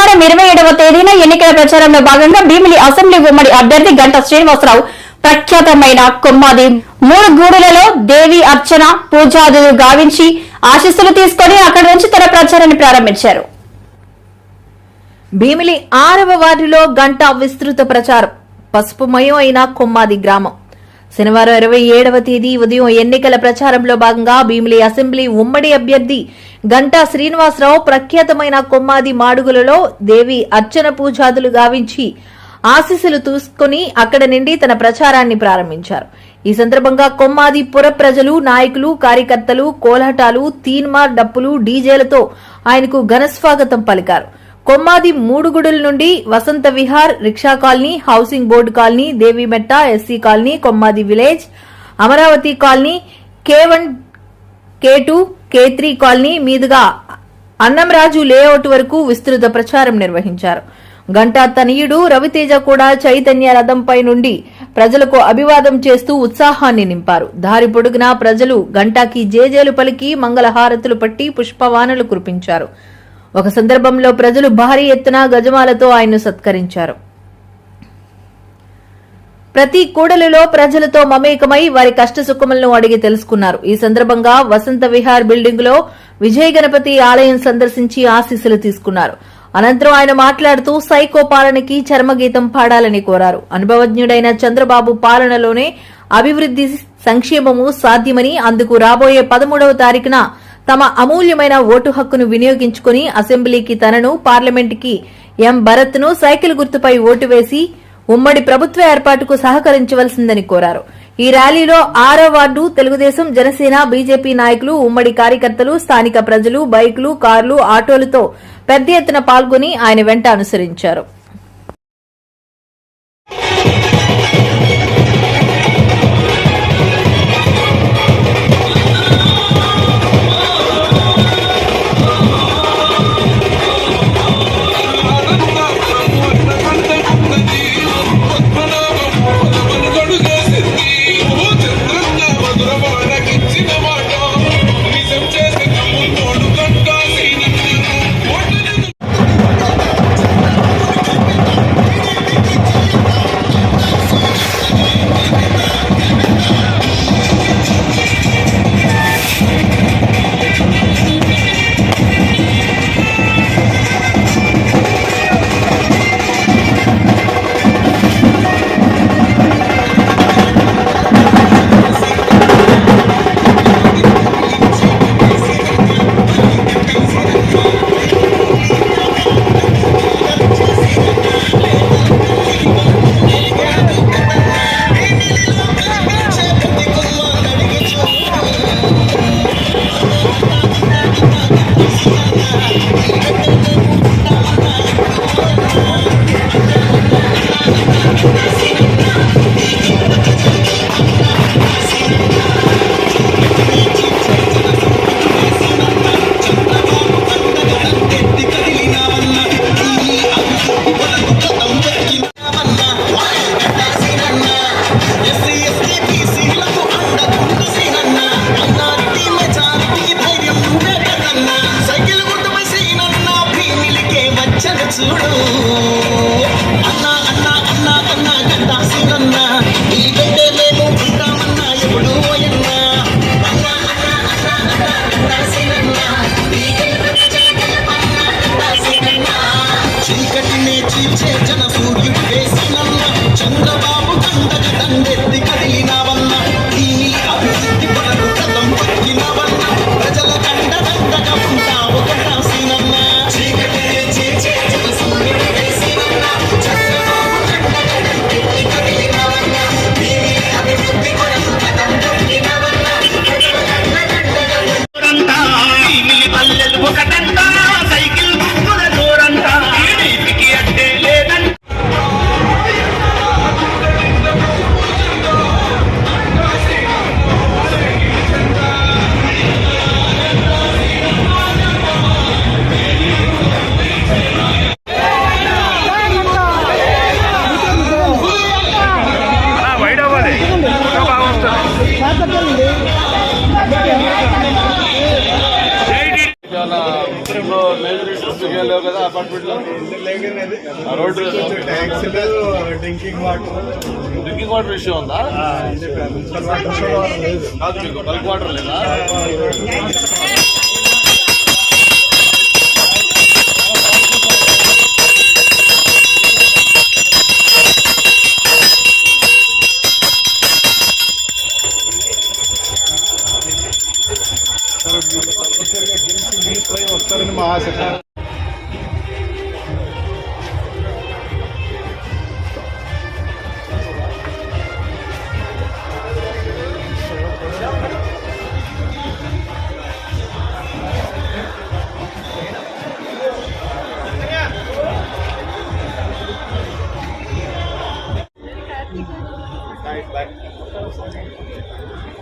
శనివారం 27వ తేదీన ఎన్నికల ప్రచారంలో భాగంగా భీమిలి అసెంబ్లీ ఉమ్మడి అభ్యర్థి గంటా శ్రీనివాసరావు ప్రఖ్యాతమైన కొమ్మాది మూడు గూడులలో దేవి అర్చన పూజాదులు గావించి ఆశీస్సులు తీసుకుని అక్కడి నుంచి తన ప్రచారాన్ని ప్రారంభించారు. భీమిలి 6వ వార్డులో గంటా విస్తృత ప్రచారం. పసుపుమయం అయిన కొమ్మాది గ్రామం. శనివారం 27వ తేదీ ఉదయం ఎన్నికల ప్రచారంలో భాగంగా భీమిలి అసెంబ్లీ ఉమ్మడి అభ్యర్థి గంటా శ్రీనివాసరావు ప్రఖ్యాతమైన కొమ్మాది మాడుగులలో దేవి అర్చన పూజాదులు గావించి ఆశీస్సులు తీసుకుని అక్కడి నుండి తన ప్రచారాన్ని ప్రారంభించారు. ఈ సందర్భంగా కొమ్మాది పుర ప్రజలు, నాయకులు, కార్యకర్తలు కోలాటాలు, తీన్మార్ డప్పులు, డీజేలతో ఆయనకు ఘనస్వాగతం పలికారు. కొమ్మాది మూడుగుడుల నుండి Vasantha Vihar, rickshaw colony, housing board colony, Devimetta, SC colony, Kommadi village, Amaravati colony, K1, K2, K3 colony మీదుగా అన్నంరాజు లేఅవుట్ వరకు విస్తృత ప్రచారం నిర్వహించారు. గంటా తనయుడు రవితేజ కూడా చైతన్య రథంపై నుండి ప్రజలకు అభివాదం చేస్తూ ఉత్సాహాన్ని నింపారు. దారి పొడుగునా ప్రజలు గంటాకి జేజేలు పలికి మంగళహారతులు పట్టి పుష్పవానలు కురిపించారు. ఒక సందర్భంలో ప్రజలు భారీ ఎత్తున గజమాలతో ఆయన్ను సత్కరించారు. ప్రతి కూడలిలో ప్రజలతో మమేకమై వారి కష్టసుఖములను అడిగి తెలుసుకున్నారు. ఈ సందర్భంగా వసంత విహార్ బిల్డింగ్ లో విజయ గణపతి ఆలయం సందర్శించి ఆశీస్సులు తీసుకున్నారు. అనంతరం ఆయన మాట్లాడుతూ సైకో పాలనకి చర్మగీతం పాడాలని కోరారు. అనుభవజ్ఞుడైన చంద్రబాబు పాలనలోనే అభివృద్ది, సంక్షేమము సాధ్యమని, అందుకు రాబోయే 13వ తారీఖున తమ అమూల్యమైన ఓటు హక్కును వినియోగించుకుని అసెంబ్లీకి తనను, పార్లమెంటుకి ఎం భరత్ ను సైకిల్ గుర్తుపై ఓటు వేసి ఉమ్మడి ప్రభుత్వ ఏర్పాటుకు సహకరించవలసిందని కోరారు. ఈ ర్యాలీలో 6వ వార్డు తెలుగుదేశం, జనసేన, బీజేపీ నాయకులు, ఉమ్మడి కార్యకర్తలు, స్థానిక ప్రజలు బైకులు, కార్లు, ఆటోలతో పెద్ద ఎత్తున పాల్గొని ఆయన వెంట అనుసరించారు. లేవు కదా అపార్ట్మెంట్ లో road drinking water drinking water issue ఉందా? కాదు మీకు బల్క్ వాటర్ లేదా? వస్తారని మా ఆశ. Bye.